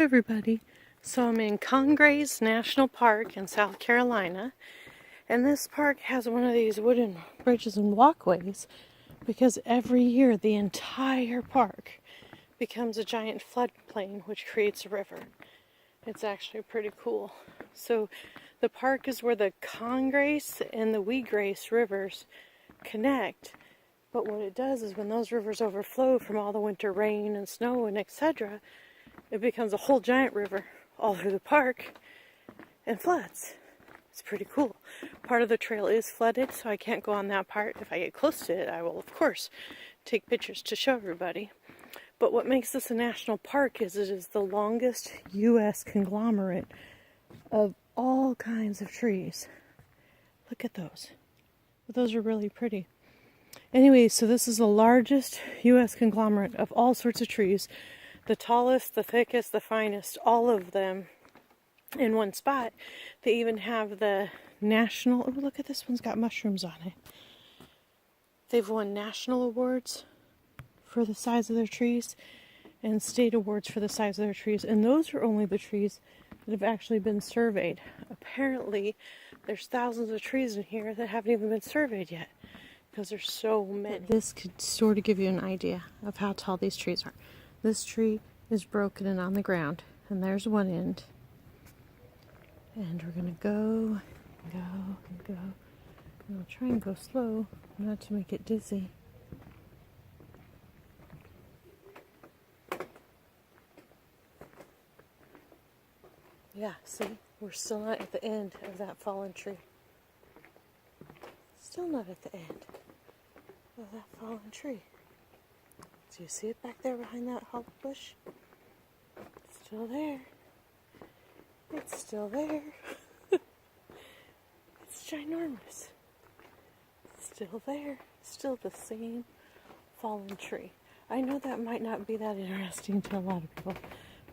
everybody. So I'm in Congraree National Park in South Carolina, and this park has one of these wooden bridges and walkways because every year the entire park becomes a giant floodplain which creates a river. It's actually pretty cool. So the park is where the Congaree and the Wheatgrace rivers connect, but what it does is when those rivers overflow from all the winter rain and snow and etc., it becomes a whole giant river all through the park and floods. It's pretty cool. Part of the trail is flooded, so I can't go on that part. If I get close to it, I will, of course, take pictures to show everybody. But what makes this a national park is it is the longest U.S. conglomerate of all kinds of trees. Look at those. Those are really pretty. Anyway, so this is the largest U.S. conglomerate of all sorts of trees. The tallest, the thickest, the finest, all of them in one spot. They even have the national, oh look at this one's got mushrooms on it. They've won national awards for the size of their trees and state awards for the size of their trees. And those are only the trees that have actually been surveyed. Apparently, there's thousands of trees in here that haven't even been surveyed yet because there's so many. This could sort of give you an idea of how tall these trees are. This tree is broken and on the ground, and there's one end. And we're going to go, and go. And I'll try and go slow, not to make it dizzy. Yeah, see, we're still not at the end of that fallen tree. Still not at the end of that fallen tree. Do you see it back there behind that hollow bush? It's still there. It's still there. It's ginormous. It's still there. Still the same fallen tree. I know that might not be that interesting to a lot of people,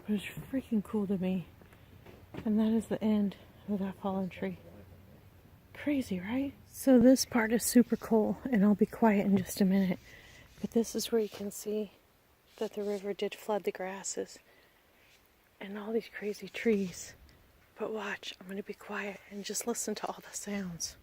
but it's freaking cool to me. And that is the end of that fallen tree. Crazy, right? So this part is super cool, and I'll be quiet in just a minute. But this is where you can see that the river did flood the grasses and all these crazy trees. But watch, I'm going to be quiet and just listen to all the sounds.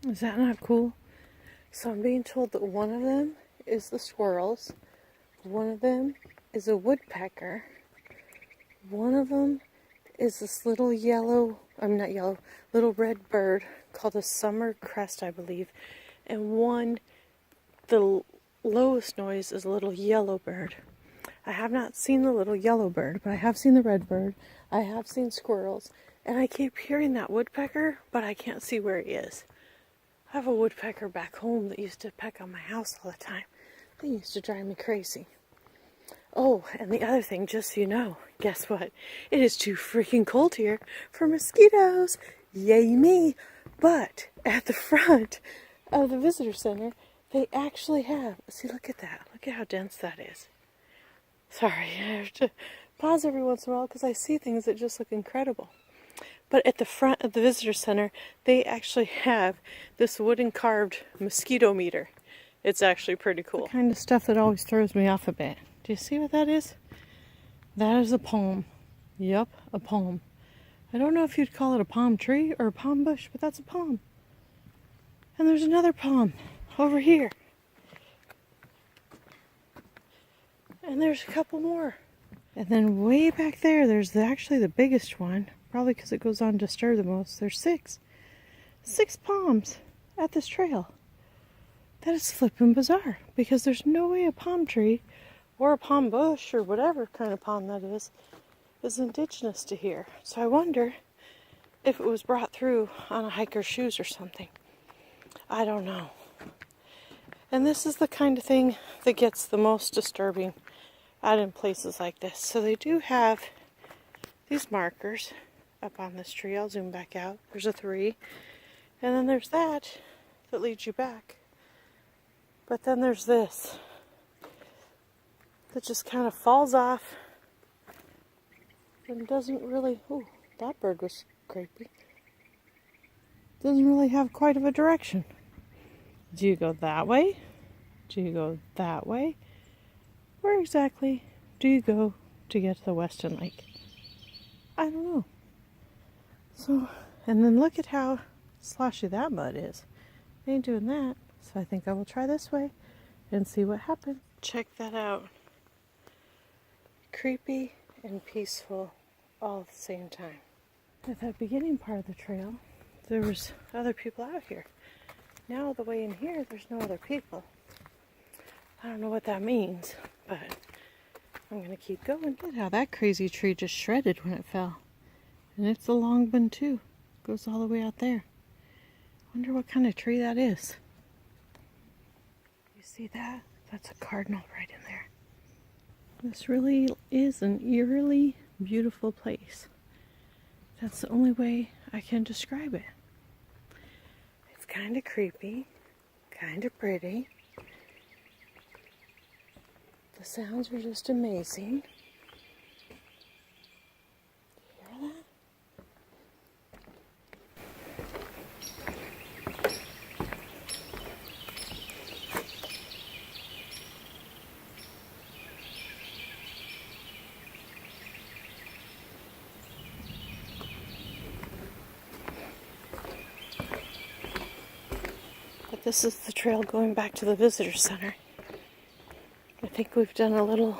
Is that not cool? So I'm being told that one of them is the squirrels, one of them is a woodpecker, one of them is this little little red bird called a summer crest, I believe, and one, the lowest noise, is a little yellow bird. I have not seen the little yellow bird, but I have seen the red bird, I have seen squirrels, and I keep hearing that woodpecker, but I can't see where he is. I have a woodpecker back home that used to peck on my house all the time. They used to drive me crazy. Oh, and the other thing, just so you know, guess what? It is too freaking cold here for mosquitoes. Yay me! But at the front of the visitor center, they actually have, see, look at that. Look at how dense that is. Sorry, I have to pause every once in a while because I see things that just look incredible. But at the front of the visitor center, they actually have this wooden carved mosquito meter. It's actually pretty cool. The kind of stuff that always throws me off a bit. Do you see what that is? That is a palm. Yep, a palm. I don't know if you'd call it a palm tree or a palm bush, but that's a palm. And there's another palm over here. And there's a couple more. And then way back there, there's actually the biggest one. Probably because it goes on to stir the most. There's six palms at this trail. That is flippin' bizarre, because there's no way a palm tree or a palm bush or whatever kind of palm that is indigenous to here. So I wonder if it was brought through on a hiker's shoes or something. I don't know. And this is the kind of thing that gets the most disturbing out in places like this. So they do have these markers up on this tree. I'll zoom back out. There's a 3. And then there's that leads you back. But then there's this that just kind of falls off and doesn't really, oh, that bird was creepy. Doesn't really have quite of a direction. Do you go that way? Do you go that way? Where exactly do you go to get to the Weston Lake? I don't know. So, and then look at how sloshy that mud is. I ain't doing that. So I think I will try this way and see what happens. Check that out. Creepy and peaceful all at the same time. At that beginning part of the trail, there was other people out here. Now the way in here, there's no other people. I don't know what that means, but I'm going to keep going. Look at how that crazy tree just shredded when it fell. And it's a long one too. Goes all the way out there. Wonder what kind of tree that is. You see that? That's a cardinal right in there. This really is an eerily beautiful place. That's the only way I can describe it. It's kind of creepy, kind of pretty. The sounds are just amazing. You hear that? But this is the trail going back to the visitor center. I think we've done a little,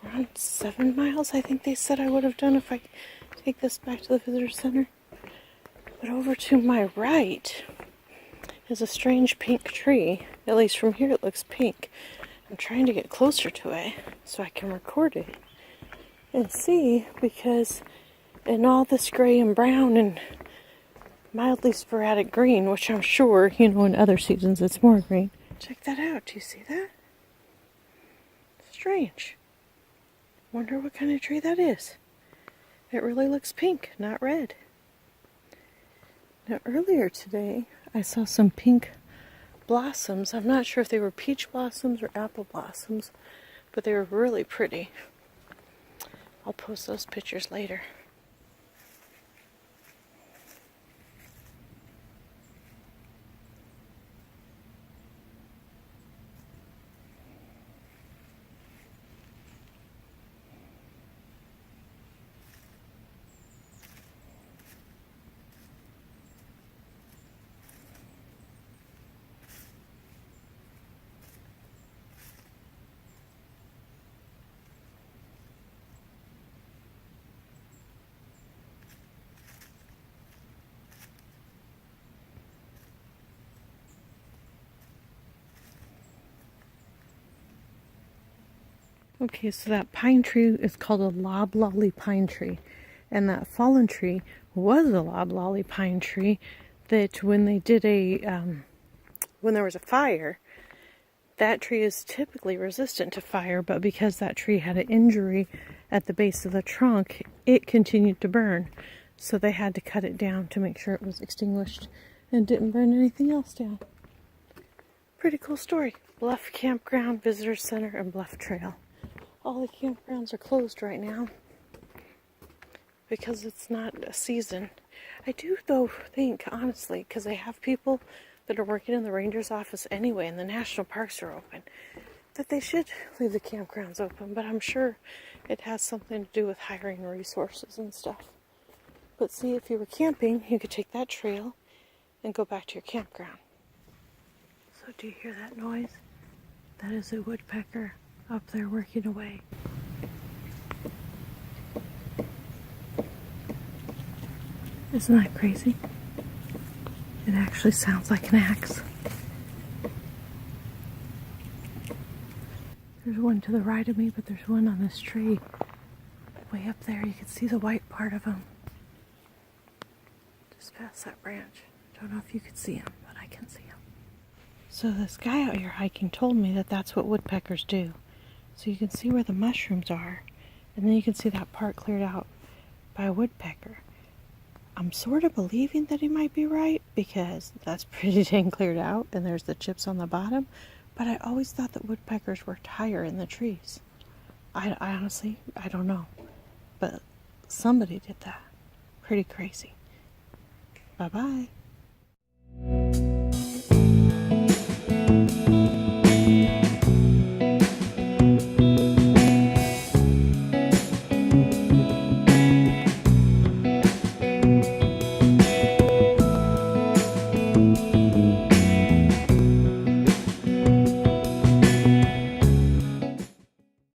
around 7 miles, I think they said I would have done if I take this back to the visitor center. But over to my right is a strange pink tree. At least from here it looks pink. I'm trying to get closer to it so I can record it and see, because in all this gray and brown and mildly sporadic green, which I'm sure, in other seasons it's more green. Check that out. Do you see that? Strange. Wonder what kind of tree that is. It really looks pink, not red. Now earlier today, I saw some pink blossoms. I'm not sure if they were peach blossoms or apple blossoms, but they were really pretty. I'll post those pictures later. Okay, so that pine tree is called a loblolly pine tree. And that fallen tree was a loblolly pine tree that when they did when there was a fire, that tree is typically resistant to fire, but because that tree had an injury at the base of the trunk, it continued to burn. So they had to cut it down to make sure it was extinguished and didn't burn anything else down. Pretty cool story. Bluff Campground, Visitor Center, and Bluff Trail. All the campgrounds are closed right now because it's not a season. I do, though, think, honestly, because they have people that are working in the ranger's office anyway, and the national parks are open, that they should leave the campgrounds open, but I'm sure it has something to do with hiring resources and stuff. But see, if you were camping, you could take that trail and go back to your campground. So do you hear that noise? That is a woodpecker up there working away. Isn't that crazy? It actually sounds like an axe. There's one to the right of me, but there's one on this tree way up there. You can see the white part of him just past that branch. Don't know if you can see him, but I can see him. So this guy out here hiking told me that that's what woodpeckers do. So you can see where the mushrooms are, and then you can see that part cleared out by a woodpecker. I'm sort of believing that he might be right because that's pretty dang cleared out and there's the chips on the bottom. But I always thought that woodpeckers worked higher in the trees. I honestly, I don't know. But somebody did that. Pretty crazy. Bye-bye.